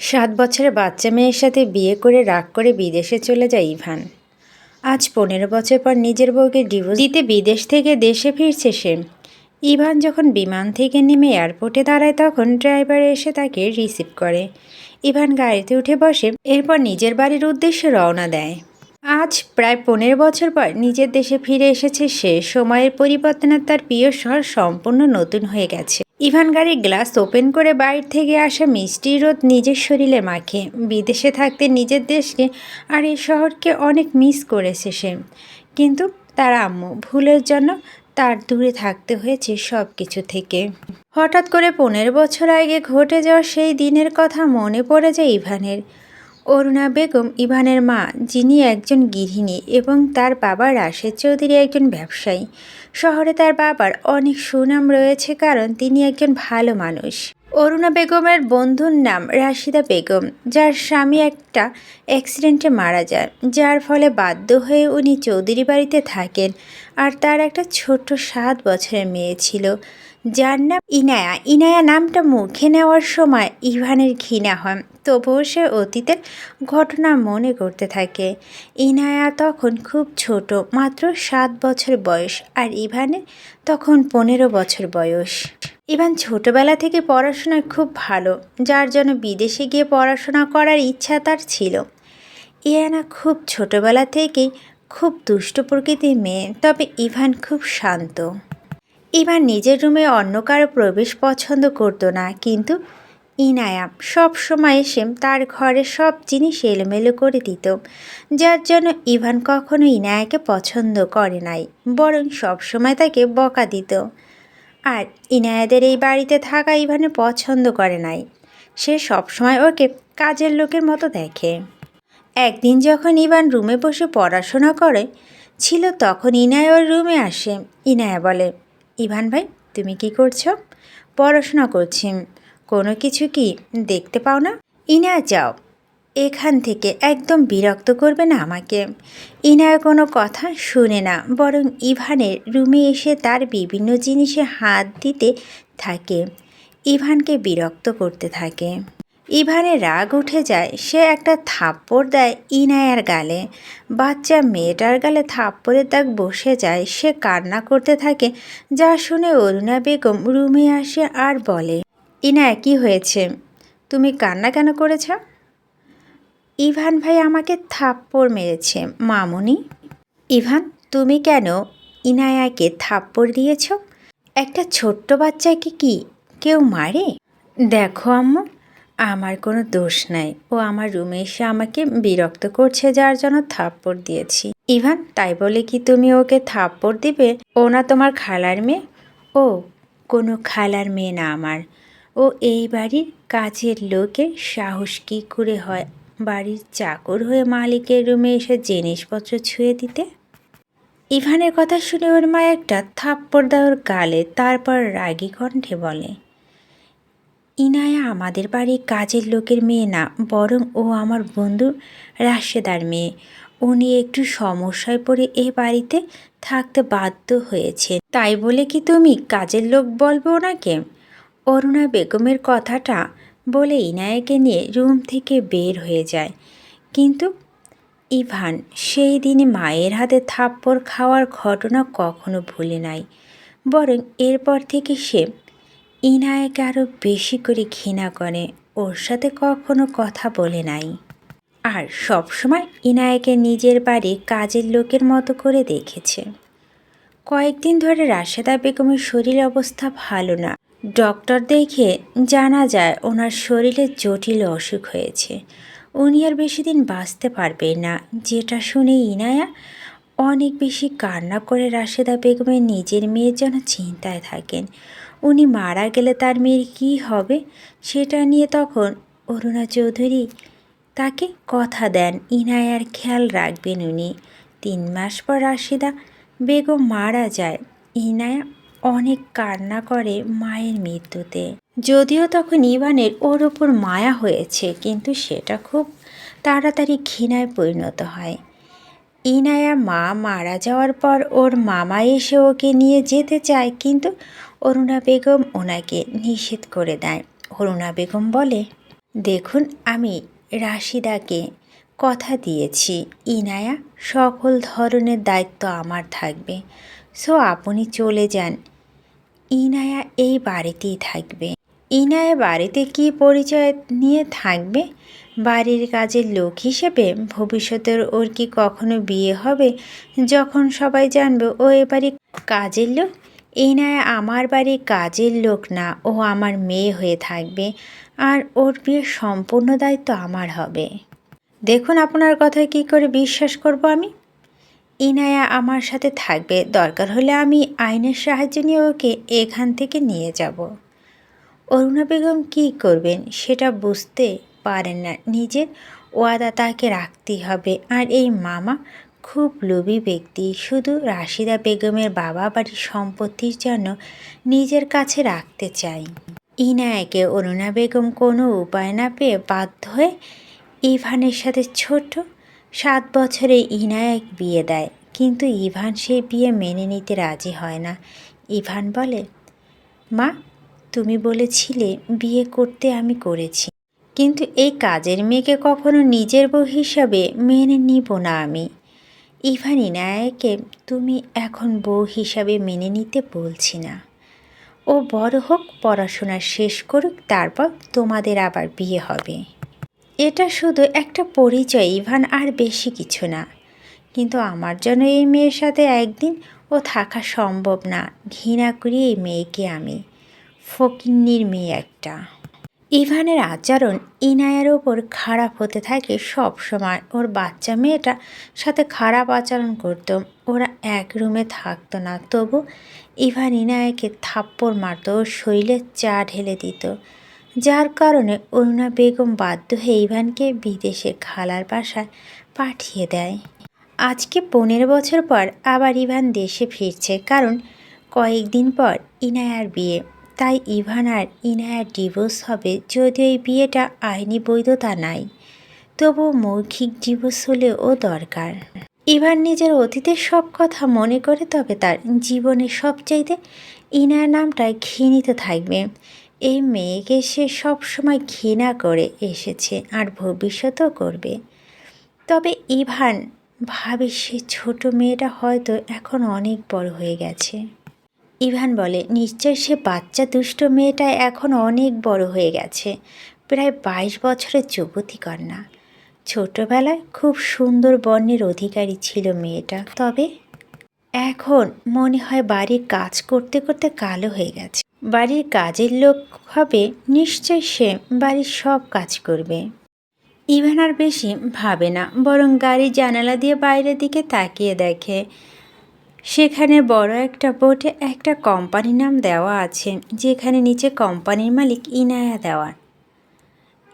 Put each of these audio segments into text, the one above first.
৭ বছরের বাচ্চা মেয়ের সাথে বিয়ে করে রাগ করে বিদেশে চলে যায় ইভান। আজ ১৫ বছর পর নিজের বউকে ডিভোর্স দিতে বিদেশ থেকে দেশে ফিরছে সে। ইভান যখন বিমান থেকে নেমে এয়ারপোর্টে দাঁড়ায় তখন ড্রাইভার এসে তাকে রিসিভ করে। ইভান গাড়িতে উঠে বসে, এরপর নিজের বাড়ির উদ্দেশ্যে রওনা দেয়। আজ প্রায় ১৫ বছর পর নিজের দেশে ফিরে এসেছে সে। সময়ের পরিবর্তনে তার প্রিয় শহর সম্পূর্ণ নতুন হয়ে গেছে। ইভান গাড়ির গ্লাস ওপেন করে বাইরে থেকে আসা মিষ্টি রোদ নিজের শরীরে মাখে। বিদেশে থাকতে নিজের দেশকে আর এই শহরকে অনেক মিস করেছে সে, কিন্তু তার আম্মু ভুলের জন্য তার দূরে থাকতে হয়েছে সব কিছু থেকে। হঠাৎ করে ১৫ বছর আগে ঘটে যাওয়া সেই দিনের কথা মনে পড়ে যায় ইভানের। অরুণা বেগম ইভানের মা, যিনি একজন গৃহিণী এবং তার বাবা রাশেদ চৌধুরী একজন ব্যবসায়ী। শহরে তার বাবার অনেক সুনাম রয়েছে কারণ তিনি একজন ভালো মানুষ। অরুণা বেগমের বন্ধুর নাম রাশিদা বেগম, যার স্বামী একটা অ্যাক্সিডেন্টে মারা যায়, যার ফলে বাধ্য হয়ে উনি চৌধুরী বাড়িতে থাকেন। আর তার একটা ছোট্ট ৭ বছরের মেয়ে ছিল, যার নাম ইনায়া। ইনায়া নামটা মুখে নেওয়ার সময় ইভানের ঘৃণা হয়, তবুও সে অতীতের ঘটনা মনে করতে থাকে। ইনায়া তখন খুব ছোট, মাত্র ৭ বছর বয়স, আর ইভানের তখন ১৫ বছর বয়স। ইভান ছোটবেলা থেকে পড়াশোনায় খুব ভালো, যার জন্য বিদেশে গিয়ে পড়াশোনা করার ইচ্ছা তার ছিল। ইয়ানা খুব ছোটবেলা থেকেই খুব দুষ্ট প্রকৃতির মেয়ে, তবে ইভান খুব শান্ত। ইভান নিজের রুমে অন্য কারো প্রবেশ পছন্দ করতো না, কিন্তু ইনায়া সব সময় এসে তার ঘরে সব জিনিস এলোমেলো করে দিত, যার জন্য ইভান কখনো ইনায়াকে পছন্দ করে নাই, বরং সবসময় তাকে বকা দিত। আর ইনায়াদের এই বাড়িতে থাকা ইভানের পছন্দ করে নাই, সে সবসময় ওকে কাজের লোকের মতো দেখে। একদিন যখন ইভান রুমে বসে পড়াশোনা করে ছিল, তখন ইনায়া ওর রুমে আসে। ইনায়া বলে, ইভান ভাই, তুমি কি করছো? পড়াশোনা করছি। কোনো কিছু কি দেখতে পাও না? ইনায়া, যাও এখান থেকে, একদম বিরক্ত করবে না আমাকে। ইনায়া কোনো কথা শুনে না, বরং ইভানের রুমে এসে তার বিভিন্ন জিনিসে হাত দিতে থাকে, ইভানকে বিরক্ত করতে থাকে। ইভানের রাগ উঠে যায়, সে একটা থাপ্পড় দেয় ইনায়ার গালে। বাচ্চা মেয়েটার গালে থাপ্পড়ের দাগ বসে যায়, সে কান্না করতে থাকে, যা শুনে অরুণা বেগম রুমে আসে আর বলে, ইনায়া, কি হয়েছে? তুমি কান্না কেন করেছ? ইভান ভাই আমাকে থাপ্পড় মেরেছে মামুনি। ইভান, তুমি কেন ইনায়াকে থাপ্পড় দিয়েছ? একটা ছোট্ট বাচ্চাকে কি কেউ মারে? দেখো আম্মু, আমার কোনো দোষ নাই, ও আমার রুমে এসে আমাকে বিরক্ত করছে, যার জন্য থাপ্পড় দিয়েছি। ইভান, তাই বলে কি তুমি ওকে থাপ্পড় দিবে? ও না তোমার খালার মেয়ে? ও কোনো খালার মেয়ে না আমার, ও এই বাড়ির কাজের লোকের সাহস কী করে হয় বাড়ির চাকর হয়ে মালিকের রুমে এসে জিনিসপত্র ছুঁয়ে দিতে? ইভানের কথা শুনে ওর মা একটা থাপ্পড় দেয় ওর গালে, তারপর রাগী কণ্ঠে বলে, ইনায়া আমাদের বাড়ির কাজের লোকের মেয়ে না, বরং ও আমার বন্ধু রাশেদার মেয়ে। উনি একটু সমস্যায় পড়ে এ বাড়িতে থাকতে বাধ্য হয়েছে, তাই বলে কি তুমি কাজের লোক বলবো ওনাকে? অরুণা বেগমের কথাটা বলে ইনায়াকে নিয়ে রুম থেকে বের হয়ে যায়। কিন্তু ইভান সেই দিনে মায়ের হাতে থাপ্পড় খাওয়ার ঘটনা কখনো ভুলে নাই, বরং এরপর থেকে সে ইনায়াকে আরও বেশি করে ঘৃণা করে, ওর সাথে কখনো কথা বলে নাই। আর সবসময় ইনায়াকে নিজের বাড়ির কাজের লোকের মতো করে দেখেছে। কয়েকদিন ধরে রাশেদা বেগমের শরীর অবস্থা ভালো না। ডক্টর দেখে জানা যায় ওনার শরীরে জটিল অসুখ হয়েছে, উনি আর বেশি দিন বাঁচতে পারবেন না। যেটা শুনে ইনায়া অনেক বেশি কান্না করে রাশেদা বেগমের নিজের মেয়ের জন্য চিন্তায় থাকেন। উনি মারা গেলে তার মেয়ের কী হবে সেটা নিয়ে তখন অরুণা চৌধুরী তাকে কথা দেন ইনায়ার খেয়াল রাখবেন উনি। ৩ মাস পর রাশেদা বেগম মারা যায়। ইনায়া অনেক কান্না করে মায়ের মৃত্যুতে। যদিও তখন ইভানের ওর ওপর মায়া হয়েছে, কিন্তু সেটা খুব তাড়াতাড়ি ঘৃণায় পরিণত হয়। ইনায়া মা মারা যাওয়ার পর ওর মামা এসে ওকে নিয়ে যেতে চায়, কিন্তু অরুণা বেগম ওনাকে নিষেধ করে দেয়। অরুণা বেগম বলে, দেখুন, আমি রাশিদাকে কথা দিয়েছি ইনায়া সকল ধরনের দায়িত্ব আমার থাকবে। সো আপনি চলে যান, ইনায়া এই বাড়িতেই থাকবে। ইনায়া বাড়িতে কি পরিচয় নিয়ে থাকবে? বাড়ির কাজের লোক হিসেবে? ভবিষ্যতের ওর কি কখনো বিয়ে হবে যখন সবাই জানবে ও এ বাড়ির কাজের লোক? ইনায়া আমার বাড়ির কাজের লোক না, ও আমার মেয়ে হয়ে থাকবে আর ওর বিয়ের সম্পূর্ণ দায়িত্ব আমার হবে। দেখুন, আপনার কথায় কি করে বিশ্বাস করব আমি? ইনায়া আমার সাথে থাকবে, দরকার হলে আমি আইনের সাহায্য নিয়ে ওকে এখান থেকে নিয়ে যাব। অরুণা বেগম কী করবেন সেটা বুঝতে পারেন না। নিজের ওয়াদা তাকে রাখতেই হবে। আর এই মামা খুব লোভী ব্যক্তি, শুধু রাশিদা বেগমের বাবা বাড়ির সম্পত্তির জন্য নিজের কাছে রাখতে চায়। ইনায়াকে অরুণা বেগম কোনো উপায় না পেয়ে বাধ্য হয়ে ইভানের সাথে ছোট 7 বছরে ইনায়াক বিয়ে দেয়। কিন্তু ইভান সেই বিয়ে মেনে নিতে রাজি হয় না। ইভান বলে, মা, তুমি বলেছিলে বিয়ে করতে, আমি করেছি, কিন্তু এই কাজের মেয়েকে কখনো নিজের বউ হিসাবে মেনে নিব না আমি। ইভান ইনায়াকে তুমি এখন বউ হিসাবে মেনে নিতে বলছি না। ও বড় হোক, পড়াশোনা শেষ করুক, তারপর তোমাদের আবার বিয়ে হবে। এটা শুধু একটা পরিচয় ইভান, আর বেশি কিছু না। কিন্তু আমার জন্য এই মেয়ের সাথে একদিন ও থাকা সম্ভব না। ঘৃণা করি এই মেয়েকে আমি। ফকিন্নির মেয়ে একটা। ইভানের আচরণ ইনায়ার ওপর খারাপ হতে থাকে সব সময়। ওর বাচ্চা মেয়েটার সাথে খারাপ আচরণ করত। ওরা এক রুমে থাকতো না, তবু ইভান ইনায়াকে থাপ্পড় মারত, ওর শরীরে চা ঢেলে দিত, যার কারণে অরুণা বেগম বাধ্য হয়ে ইভানকে বিদেশের খালার বাসায় পাঠিয়ে দেয়। আজকে 15 বছর পর আবার ইভান দেশে ফিরছে, কারণ কয়েকদিন পর ইনায়ার বিয়ে। তাই ইভান আর ইনায়ার ডিভোর্স হবে। যদিও এই বিয়েটা আইনি বৈধতা নাই, তবুও মৌখিক ডিভোর্স হলেও দরকার। ইভান নিজের অতীতের সব কথা মনে করে, তবে তার জীবনের সবচাইতে ইনায়ার নামটাই ঘৃণিত থাকবে। এই মেয়েকে সে সবসময় ঘৃণা করে এসেছে আর ভবিষ্যতেও করবে। তবে ইভান ভাবে সে ছোট মেয়েটা হয়তো এখন অনেক বড় হয়ে গেছে। ইভান বলে, নিশ্চয় সে বাচ্চা দুষ্ট মেয়েটা এখন অনেক বড় হয়ে গেছে, প্রায় 22 বছরের যুবতী কন্যা। ছোটবেলায় খুব সুন্দর বর্ণের অধিকারী ছিল মেয়েটা, তবে এখন মনে হয় বাড়ির কাজ করতে করতে কালো হয়ে গেছে। বাড়ির কাজের লোক হবে, নিশ্চয় সে বাড়ির সব কাজ করবে। ইভান আর বেশি ভাবে না, বরং গাড়ির জানালা দিয়ে বাইরের দিকে তাকিয়ে দেখে সেখানে বড় একটা বোর্ডে একটা কোম্পানির নাম দেওয়া আছে, যেখানে নিচে কোম্পানির মালিক ইনায়া দেওয়া।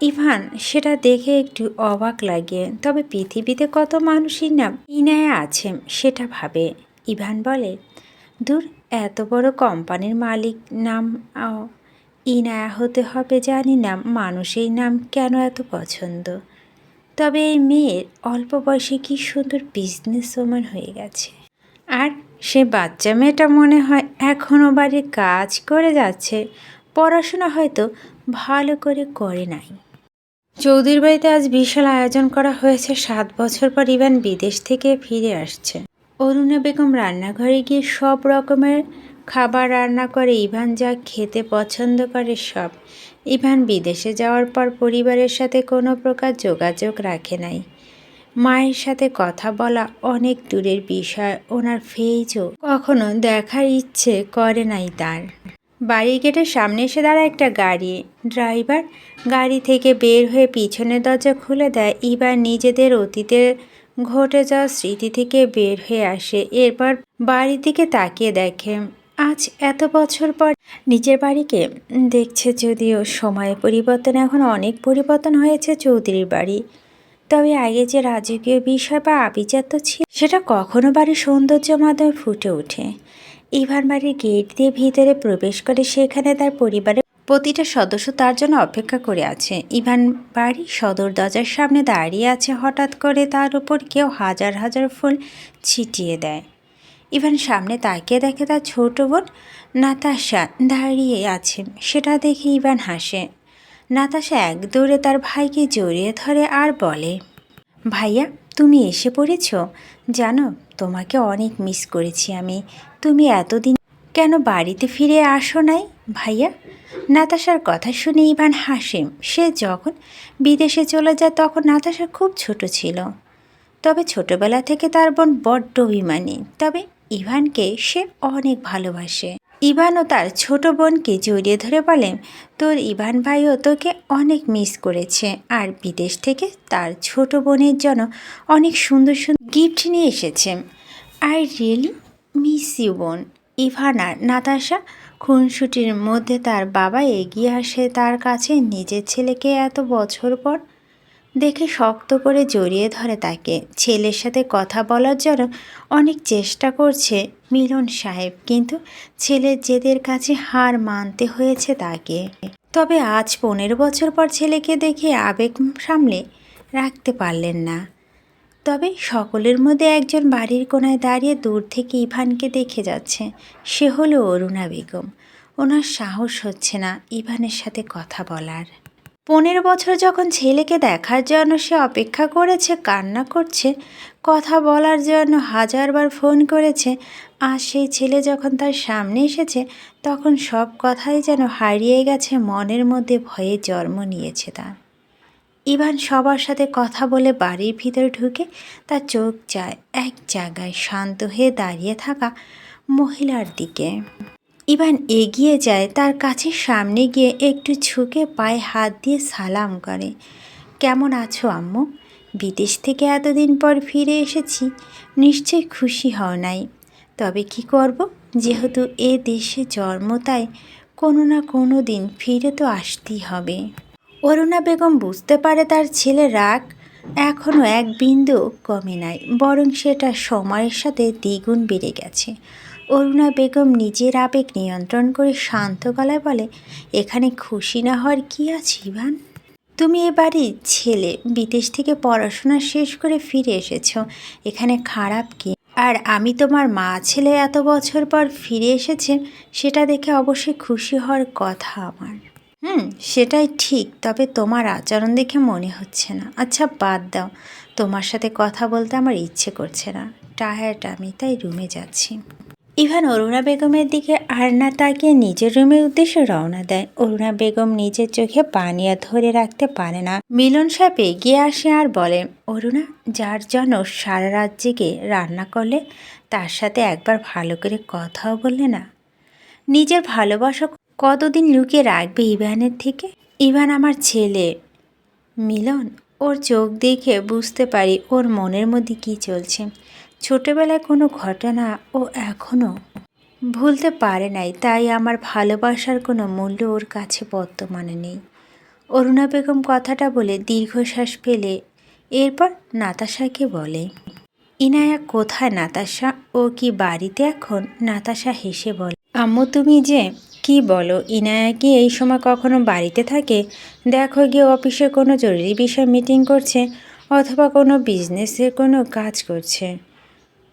ইভান সেটা দেখে একটু অবাক লাগে, তবে পৃথিবীতে কত মানুষের নাম ইনায়া আছে সেটা ভাবে। ইভান বলে, দূর, এত বড় কোম্পানির মালিক নাম ইনায়া হতে হবে জানি না, মানুষের নাম কেন এত পছন্দ। তবে এই মেয়ের অল্প বয়সে কি সুন্দর বিজনেস ওম্যান হয়ে গেছে। আর সে বাচ্চা মেয়েটা মনে হয় এখনও বাড়ির কাজ করে যাচ্ছে, পড়াশোনা হয়তো ভালো করে নাই। চৌধুরীর বাড়িতে আজ বিশাল আয়োজন করা হয়েছে। 7 বছর পর ইভান বিদেশ থেকে ফিরে আসছে। অরুণা বেগম রান্নাঘরে গিয়ে সব রকমের খাবার রান্না করে। ইভান যা খেতে পছন্দ করে সব। ইভান বিদেশে যাওয়ার পর পরিবারের সাথে কোনো প্রকার যোগাযোগ রাখে নাই। মায়ের সাথে কথা বলা অনেক দূরের বিষয়। ওনার ফেজও কখনো দেখার ইচ্ছে করে নাই তার। বাড়ির গেটের সামনে এসে দাঁড়ায় একটা গাড়ি। ড্রাইভার গাড়ি থেকে বের হয়ে পিছনের দরজা খুলে দেয়। ইভান নিজেদের অতীতের ঘটে যাওয়া স্মৃতি থেকে বের হয়ে আসে। এরপর বাড়ির দিকে তাকিয়ে দেখে আজ এত বছর পর নিজের বাড়িকে দেখছে। যদিও সময়ের পরিবর্তনে এখন অনেক পরিবর্তন হয়েছে চৌধুরীর বাড়ি, তবে আগে যে রাজকীয় বিষয় বা আভিজাত্য ছিল সেটা কখনো বাড়ির সৌন্দর্যের মাধ্যমে ফুটে ওঠে। ইভান বাড়ির গেট দিয়ে ভিতরে প্রবেশ করে। সেখানে তার পরিবারের প্রতিটা সদস্য তার জন্য অপেক্ষা করে আছে। ইভান বাড়ির সদর দরজার সামনে দাঁড়িয়ে আছে। হঠাৎ করে তার উপর কেউ হাজার হাজার ফুল ছিটিয়ে দেয়। ইভান সামনে তাকিয়ে দেখে তার ছোট বোন নাতাশা দাঁড়িয়ে আছে। সেটা দেখে ইভান হাসে। নাতাশা এক দৌড়ে তার ভাইকে জড়িয়ে ধরে আর বলে, ভাইয়া তুমি এসে পড়েছ। জানো, তোমাকে অনেক মিস করেছি আমি। তুমি এতদিন কেন বাড়িতে ফিরে আসো নাই ভাইয়া? নাতাশার কথা শুনে ইভান হাসে। সে যখন বিদেশে চলে যায় তখন নাতাশা খুব ছোট ছিল। তবে ছোটবেলা থেকে তার বোন বড্ড অভিমানী। তবে ইভানকে সে অনেক ভালোবাসে। ইভানও তার ছোট বোনকে জড়িয়ে ধরে বলে, তোর ইভান ভাইও তোকে অনেক মিস করেছে, আর বিদেশ থেকে তার ছোট বোনের জন্য অনেক সুন্দর সুন্দর গিফট নিয়ে এসেছে। আই রিয়েলি মিস ইউ বোন। ইভান আর নাতাশা খুনসুটির মধ্যে তার বাবা এগিয়ে আসে তার কাছে। নিজের ছেলেকে এত বছর পর দেখে শক্ত করে জড়িয়ে ধরে তাকে। ছেলের সাথে কথা বলার জন্য অনেক চেষ্টা করছে মিলন সাহেব, কিন্তু ছেলের জেদের কাছে হার মানতে হয়েছে তাকে। তবে আজ 15 বছর পর ছেলেকে দেখে আবেগ সামলে রাখতে পারলেন না। তবে সকলের মধ্যে একজন বাড়ির কোনায় দাঁড়িয়ে দূর থেকে ইভানকে দেখে যাচ্ছে। সে হলো অরুণা বেগম। ওনার সাহস হচ্ছে না ইভানের সাথে কথা বলার। 15 বছর যখন ছেলেকে দেখার জন্য সে অপেক্ষা করেছে, কান্না করছে, কথা বলার জন্য হাজারবার ফোন করেছে, আজ সেই ছেলে যখন তার সামনে এসেছে তখন সব কথাই যেন হারিয়ে গেছে। মনের মধ্যে ভয়ে জন্ম নিয়েছে তার। ইভান সবার সাথে কথা বলে বাড়ির ভিতরে ঢুকে তার চোখ যায় এক জায়গায় শান্ত হয়ে দাঁড়িয়ে থাকা মহিলার দিকে। ইভান এগিয়ে যায় তার কাছে। সামনে গিয়ে একটু ঝুঁকে পায়ে হাত দিয়ে সালাম করে। কেমন আছো আম্মু? বিদেশ থেকে এতদিন পর ফিরে এসেছি, নিশ্চয়ই খুশি হও নাই? তবে কি করব, যেহেতু এ দেশে জন্ম, তাই কোনো না কোনো দিন ফিরে তো আসতেই হবে। অরুণা বেগম বুঝতে পারে তার ছেলে রাগ এখনও এক বিন্দু কমে নাই, বরং সেটা সময়ের সাথে দ্বিগুণ বেড়ে গেছে। অরুণা বেগম নিজের আবেগ নিয়ন্ত্রণ করে শান্ত গলায় বলে, এখানে খুশি না হওয়ার কী আছে ইভান? তুমি এ বাড়ির ছেলে, বিদেশ থেকে পড়াশোনা শেষ করে ফিরে এসেছ, এখানে খারাপ কি? আর আমি তোমার মা ছেলে এত বছর পর ফিরে এসেছে, সেটা দেখে অবশ্যই খুশি হওয়ার কথা আমার। সেটাই ঠিক, তবে তোমার আচরণ দেখে মনে হচ্ছে না। আচ্ছা বাদ দাও, তোমার সাথে কথা বলতে আমার ইচ্ছে করছে না, টায়ার্ড আমি, তাই রুমে যাচ্ছি। ইভান অরুণা বেগমের দিকে আর না তাকিয়ে নিজের রুমের উদ্দেশ্যে রওনা দেয়। অরুণা বেগম নিজের চোখে পানি আর ধরে রাখতে পারে না। মিলন সাহেব এগিয়ে আসে আর বলে, অরুণা, যার জন্য সারা রাত জেগে রান্না করলে তার সাথে একবার ভালো করে কথাও বললে না। নিজের ভালোবাসা কতদিন লুকিয়ে রাখবে ইভানের থেকে? ইভান আমার ছেলে মিলন, ওর চোখ দেখে বুঝতে পারি ওর মনের মধ্যে কী চলছে। ছোটবেলায় কোনো ঘটনা ও এখনও ভুলতে পারে নাই, তাই আমার ভালোবাসার কোনো মূল্য ওর কাছে বর্তমানে নেই। অরুণা বেগম কথাটা বলে দীর্ঘশ্বাস ফেলে এরপর নাতাশাকে বলে, ইনায়া কোথায় নাতাশা? ও কি বাড়িতে এখন? নাতাশা হেসে বলে, আম্মু তুমি যে কি বলো, ইনায়া কি এই সময় কখনো বাড়িতে থাকে? দেখো গিয়ে অফিসে কোনো জরুরি বিষয় মিটিং করছে, অথবা কোনো বিজনেসের কোনো কাজ করছে।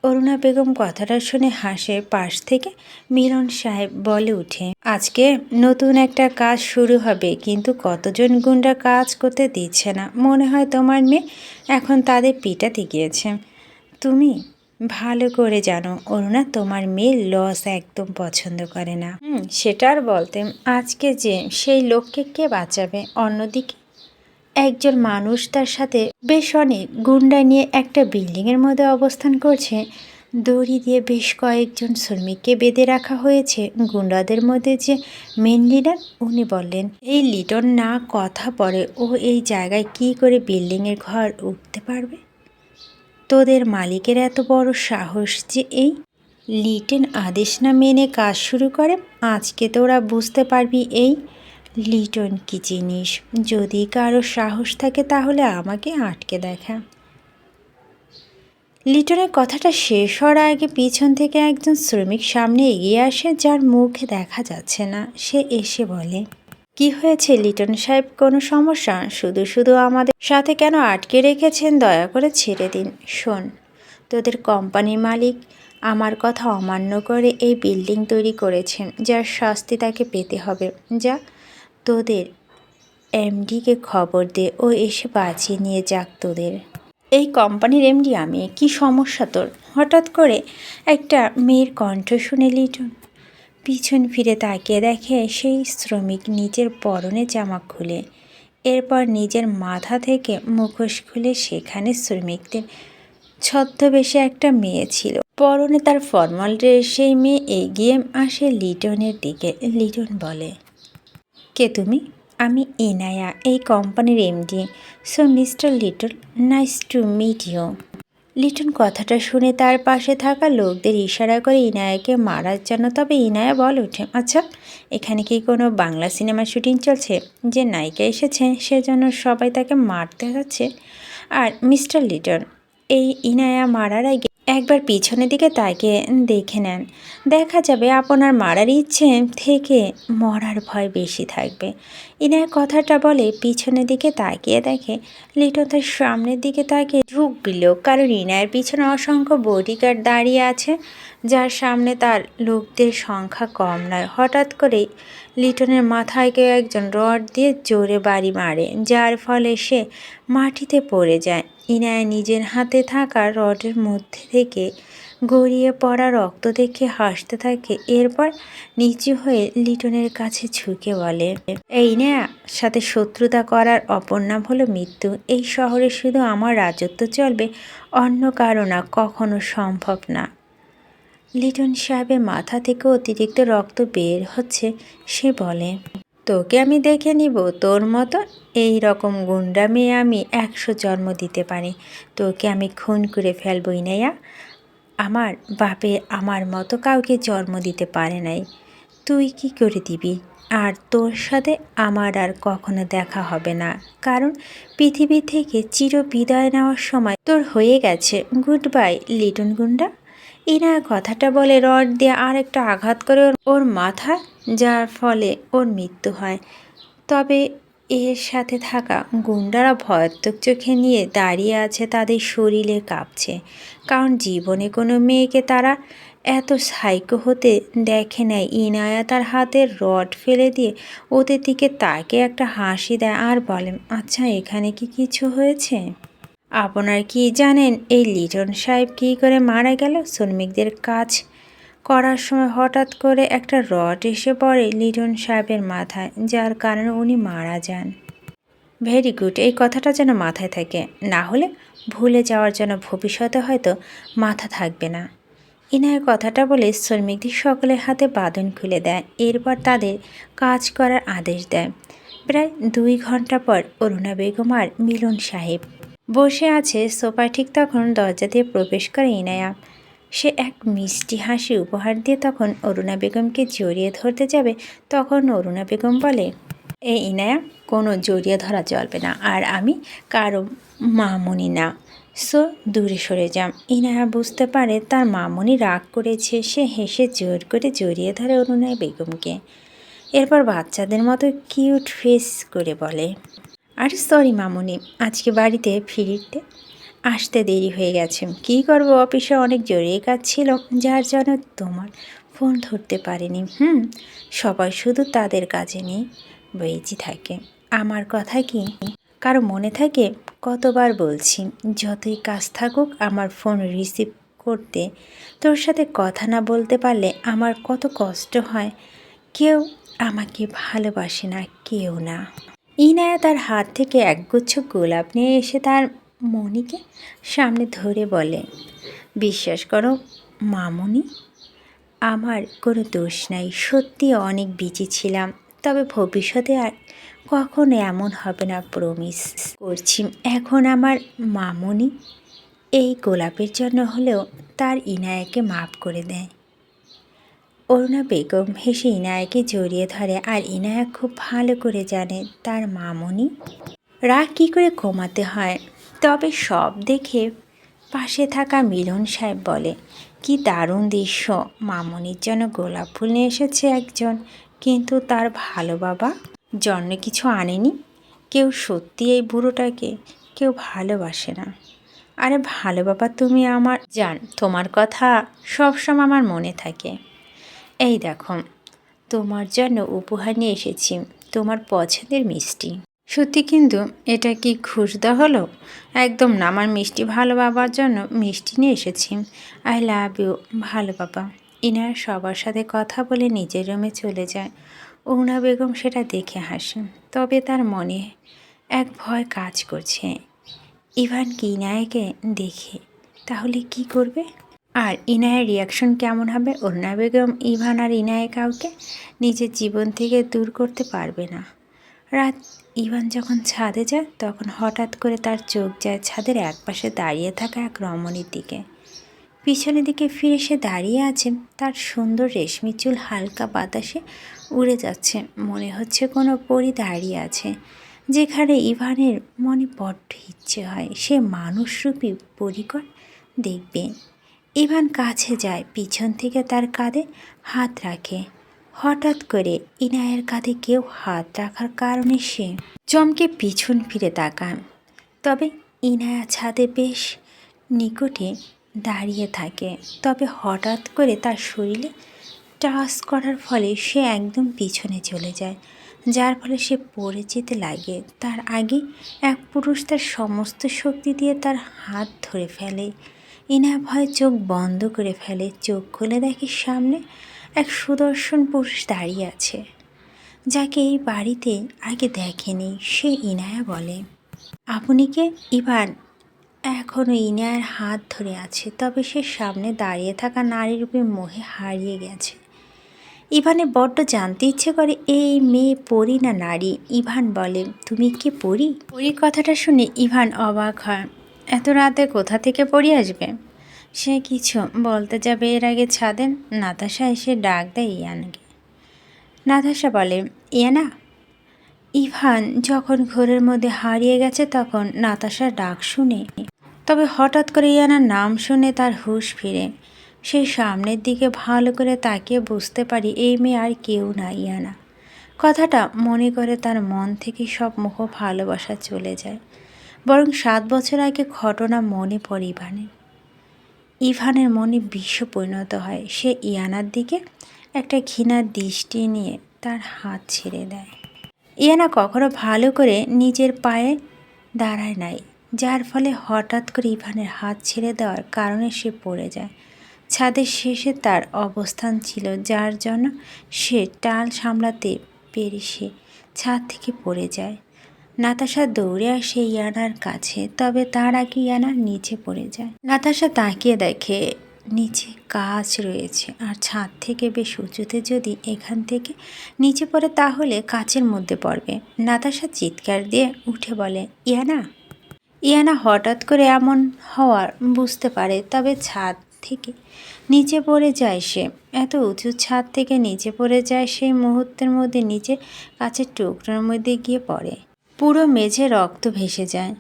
অরুণা বেগম কথাটা শুনে হাসে। পাশ থেকে মিলন সাহেব বলে উঠে, আজকে নতুন একটা কাজ শুরু হবে, কিন্তু কতজন গুন্ডা কাজ করতে দিচ্ছে না। মনে হয় তোমার মেয়ে এখন তাদের পিটাতে গিয়েছে। তুমি ভালো করে জানো অরুণা, তোমার মেয়ে লস একদম পছন্দ করে না। সেটা আর বলতে, আজকে যে সেই লোককে কে বাঁচাবে? অন্যদিকে একজন মানুষ তার সাথে বেশ অনেক গুন্ডা নিয়ে একটা বিল্ডিংয়ের মধ্যে অবস্থান করছে। দড়ি দিয়ে বেশ কয়েকজন শ্রমিককে বেঁধে রাখা হয়েছে। গুন্ডাদের মধ্যে যে মেন লিডার, উনি বললেন এই লিটন না কথা পড়ে ও এই জায়গায় কি করে বিল্ডিংয়ের ঘর উঠতে পারবে? তোদের মালিকের এত বড় সাহস যে এই লিটন আদেশ না মেনে কাজ শুরু করে। আজকে তোরা বুঝতে পারবি এই লিটন কী জিনিস। যদি কারো সাহস থাকে তাহলে আমাকে আটকে দেখা। লিটনের কথাটা শেষ হওয়ার আগে পিছন থেকে একজন শ্রমিক সামনে এগিয়ে আসে, যার মুখে দেখা যাচ্ছে না। সে এসে বলে, কি হয়েছে লিটন সাহেব? কোনো সমস্যা? শুধু শুধু আমাদের সাথে কেন আটকে রেখেছেন? দয়া করে ছেড়ে দিন। শোন, তোদের কোম্পানির মালিক আমার কথা অমান্য করে এই বিল্ডিং তৈরি করেছেন, যার শাস্তি তাকে পেতে হবে। যা তোদের এমডিকে খবর দে, ও এসে বাঁচিয়ে নিয়ে যাক তোদের। এই কোম্পানির এমডি আমি, কি সমস্যা তোর? হঠাৎ করে একটা মেয়ের কণ্ঠ শুনে লিটন পিছন ফিরে তাকিয়ে দেখে সেই শ্রমিক নিজের পরনে জামা খুলে, এরপর নিজের মাথা থেকে মুখোশ খুলে সেখানে শ্রমিকদের ছদ্মবেশে একটা মেয়ে ছিল, পরনে তার ফর্মাল ড্রেস। সেই মেয়ে এগিয়ে আসে লিটনের দিকে। লিটন বলে, কে তুমি? আমি ইনায়া, এই কোম্পানির MD. So mister Liton, nice to meet you. Liton কথাটা শুনে তার পাশে থাকা লোকদের ইশারা করে ইনায়াকে মারার জন্য, তবে ইনায়া বলে ওঠে, আচ্ছা এখানে কি কোনো বাংলা সিনেমার শুটিং চলছে যে নায়িকা এসেছে সেজন্য সবাই তাকে মারতে যাচ্ছে? আর মিস্টার লিটন, এই ইনায়া মারার আগে একবার পিছনের দিকে তাকিয়ে দেখে নেন, দেখা যাবে আপনার মারার ইচ্ছে থেকে মরার ভয় বেশি থাকবে। ইনায়া কথাটা বলে পিছনের দিকে তাকিয়ে দেখে লিটন তার সামনের দিকে তাকিয়ে ঢুকল, কারণ ইনায়ের পিছনে অসংখ্য বডিগার্ড দাঁড়িয়ে আছে, যার সামনে তার লোকদের সংখ্যা কম নয়। হঠাৎ করে লিটনের মাথায় কেউ একজন রড দিয়ে জোরে বাড়ি মারে, যার ফলে সে মাটিতে পড়ে যায়। ইনায়া নিজের হাতে থাকা রডের মধ্যে থেকে গড়িয়ে পড়া রক্ত দেখে হাসতে থাকে, এরপর নিচু হয়ে লিটনের কাছে ঝুঁকে বলে, এই ইনায়া, সাথে শত্রুতা করার অপর নাম হলো মৃত্যু। এই শহরে শুধু আমার রাজত্ব চলবে, অন্য কারো না, কখনো সম্ভব না। লিটন সাহেবের মাথা থেকে অতিরিক্ত রক্ত বের হচ্ছে। সে বলে, তোকে আমি দেখে নিব, তোর মতো এই রকম গুন্ডা মেয়ে আমি 100 জন্ম দিতে পারি, তোকে আমি খুন করে ফেলবো ইনায়া। আমার বাপে আমার মতো কাউকে জন্ম দিতে পারে নাই, তুই কি করে দিবি? আর তোর সাথে আমার আর কখনো দেখা হবে না, কারণ পৃথিবী থেকে চির বিদায় নেওয়ার সময় তোর হয়ে গেছে। গুড বাই লিটন গুন্ডা। ইনায়া কথাটা বলে রড দিয়ে আর একটা আঘাত করে ওর মাথায়, যার ফলে ওর মৃত্যু হয়। তবে এর সাথে থাকা গুন্ডারা ভয়াত্মক চোখে নিয়ে দাঁড়িয়ে আছে, তাদের শরীরে কাঁপছে, কারণ জীবনে কোনো মেয়েকে তারা এত সাইকো হতে দেখে নেয়। ইনায়া তার হাতের রড ফেলে দিয়ে ওদের দিকে তাকে একটা হাসি দেয় আর বলেন, আচ্ছা এখানে কি কিছু হয়েছে? আপনার কি জানেন এই লিটন সাহেব কী করে মারা গেল? শ্রমিকদের কাজ করার সময় হঠাৎ করে একটা রড এসে পড়ে লিটন সাহেবের মাথায়, যার কারণে উনি মারা যান। ভেরি গুড, এই কথাটা যেন মাথায় থাকে, না হলে ভুলে যাওয়ার জন্য ভবিষ্যতে হয়তো মাথা থাকবে না। ইনায়ের কথাটা বলে শ্রমিকদের সকলের হাতে বাঁধন খুলে দেয়, এরপর তাদের কাজ করার আদেশ দেয়। প্রায় 2 ঘন্টা পর অরুণা বেগম আর মিলন সাহেব বসে আছে সোফায়, ঠিক তখন দরজা দিয়ে প্রবেশ করে ইনায়া। সে এক মিষ্টি হাসি উপহার দিয়ে তখন অরুণা বেগমকে জড়িয়ে ধরতে যাবে, তখন অরুণা বেগম বলে, এই ইনায়া, কোনো জড়িয়ে ধরা চলবে না, আর আমি কারো মামুনি না, সো দূরে সরে যাম। ইনায়া বুঝতে পারে তার মামুনি রাগ করেছে, সে হেসে জোর করে জড়িয়ে ধরে অরুণা বেগমকে, এরপর বাচ্চাদের মতো কিউট ফেস করে বলে, আর সরি মামুনি, আজকে বাড়িতে ফিরতে আসতে দেরি হয়ে গেছে। কী করবো, অফিসে অনেক জরুরি কাজ ছিল, যার জন্য তোমার ফোন ধরতে পারিনি। সবাই শুধু তাদের কাজে নিয়ে বেঁচে থাকে, আমার কথা কি কারো মনে থাকে? কতবার বলছি, যতই কাজ থাকুক আমার ফোন রিসিভ করতে। তোর সাথে কথা না বলতে পারলে আমার কত কষ্ট হয়। কেউ আমাকে ভালোবাসে না, কেউ না। ইনায়া তার হাত থেকে একগুচ্ছ গোলাপ নিয়ে এসে তার মনিকে সামনে ধরে বলে, বিশ্বাস করো মামুনি, আমার কোনো দোষ নাই, সত্যি অনেক বিজি ছিলাম, তবে ভবিষ্যতে আর কখনো এমন হবে না, প্রমিস করছি। এখন আমার মামুনি এই গোলাপের জন্য হলেও তার ইনায়াকে মাফ করে দেয়। অরুণা বেগম হেসে ইনায়াকে জড়িয়ে ধরে, আর ইনায়া খুব ভালো করে জানে তার মামুনি রাগ কী করে কমাতে হয়। তবে সব দেখে পাশে থাকা মিলন সাহেব বলে, কি দারুণ দৃশ্য, মামুনির জন্য গোলাপ ফুল নিয়ে এসেছে একজন, কিন্তু তার ভালো বাবা জন্য কিছু আনেনি। কেউ সত্যি এই বুড়োটাকে কেউ ভালোবাসে না। আরে ভালো বাবা, তুমি আমার জান, তোমার কথা সবসময় আমার মনে থাকে। এই দেখো, তোমার জন্য উপহার নিয়ে এসেছি, তোমার পছন্দের মিষ্টি। সত্যি কিন্তু এটা কি খুশদা হলো? একদম না, আমার মিষ্টি ভালো বাবার জন্য মিষ্টি নিয়ে এসেছি। আই লাভ ইউ ভালো বাবা। ইনার সবার সাথে কথা বলে নিজের রুমে চলে যায়। অরুণা বেগম সেটা দেখে হাসেন, তবে তার মনে এক ভয় কাজ করছে। ইভান কি ইনায়াকে দেখে তাহলে কি করবে, আর ইনায়ের রিয়াকশন কেমন হবে? অরুণা বেগম ইভান আর ইনায়ে কাউকে নিজের জীবন থেকে দূর করতে পারবে না। রাত ইভান যখন ছাদে যায় তখন হঠাৎ করে তার চোখ যায় ছাদের একপাশে দাঁড়িয়ে থাকা এক রমণীর দিকে। পিছনের দিকে ফিরে সে দাঁড়িয়ে আছে, তার সুন্দর রেশমি চুল হালকা বাতাসে উড়ে যাচ্ছে, মনে হচ্ছে কোনো পরী দাঁড়িয়ে আছে যেখানে। ইভানের মনে বড্ড ইচ্ছে হয় সে মানুষরূপী পরীকর দেখবে। ইভান কাছে যায়, পিছন থেকে তার কাঁধে হাত রাখে। হঠাৎ করে ইনায়ের কাঁধে কেউ হাত রাখার কারণে সে চমকে পিছন ফিরে তাকায়, তবে ইনায়া ছাদে বেশ নিকটে দাঁড়িয়ে থাকে। তবে হঠাৎ করে তার শরীরে টাচ করার ফলে সে একদম পিছনে চলে যায়, যার ফলে সে পড়ে যেতে লাগে। তার আগে এক পুরুষ তার সমস্ত শক্তি দিয়ে তার হাত ধরে ফেলে। ইনায়া ভয়ে চোখ বন্ধ করে ফেলে, চোখ খুলে দেখে সামনে এক সুদর্শন পুরুষ দাঁড়িয়ে আছে, যাকে এই বাড়িতে আগে দেখেনি। সে ইনায়া বলে, আপনি কে? ইভান এখনও ইনায়ার হাত ধরে আছে, তবে সে সামনে দাঁড়িয়ে থাকা নারীরূপে মোহে হারিয়ে গেছে। ইভানে বড্ড জানতে ইচ্ছে করে এই মেয়ে পরী না নারী। ইভান বলে, তুমি কি পরী? পরী কথাটা শুনে ইভান অবাক হয়। এত রাতে কোথা থেকে পরী আসবে? সে কিছু বলতে যাবে এর আগে ছাদে নাতাশা এসে ডাক দেয় ইয়ানাকে। নাতাশা বলে, ইয়ানা। ইভান যখন ঘোরের মধ্যে হারিয়ে গেছে তখন নাতাশার ডাক শুনে, তবে হঠাৎ করে ইয়ানার নাম শুনে তার হুঁশ ফিরে। সে সামনের দিকে ভালো করে তাকিয়ে বুঝতে পারি এই মেয়ে আর কেউ না, ইয়ানা। কথাটা মনে করে তার মন থেকে সব মোহ ভালোবাসা চলে যায়, বরং 7 বছর আগে ঘটনা মনে পড়ে ইভানের। ইভানের মনে বিষ পরিণত হয়। সে ইয়ানার দিকে একটা ঘৃণার দৃষ্টি নিয়ে তার হাত ছেড়ে দেয়। ইয়ানা কখনো ভালো করে নিজের পায়ে দাঁড়ায় নাই, যার ফলে হঠাৎ করে ইভানের হাত ছেড়ে দেওয়ার কারণে সে পড়ে যায়। ছাদের শেষে তার অবস্থান ছিল, যার জন্য সে টাল সামলাতে পেরে সে ছাদ থেকে পড়ে যায়। নাতাশা দৌড়ে আসে ইয়ানার কাছে, তবে তার আগে ইয়ানা নিচে পড়ে যায়। নাতাশা তাকিয়ে দেখে নিচে কাচ রয়েছে, আর ছাদ থেকে বেশ উঁচুতে, যদি এখান থেকে নিচে পড়ে তাহলে কাচের মধ্যে পড়বে। নাতাশা চিৎকার দিয়ে উঠে বলে, ইয়ানা। ইয়ানা হঠাৎ করে এমন হওয়ার বুঝতে পারে, তবে ছাদ থেকে নিচে পড়ে যায় সে। এত উঁচু ছাদ থেকে নিচে পড়ে যায়, সেই মুহূর্তের মধ্যে নিচে কাচের টুকরোর মধ্যে গিয়ে পড়ে। পুরো মেঝে রক্ত ভেসে যায়।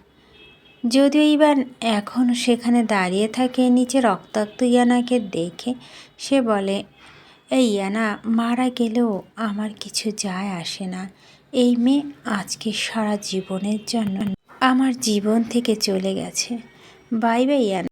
যদিও ইভান এখনও সেখানে দাঁড়িয়ে থাকে, নিচে রক্তাক্ত ইয়ানাকে দেখে সে বলে, এই ইয়ানা, মারা গেলেও আমার কিছু যায় আসে না। এই মেয়ে আজকে সারা জীবনের জন্য আমার জীবন থেকে চলে গেছে। Bye bye Iyana.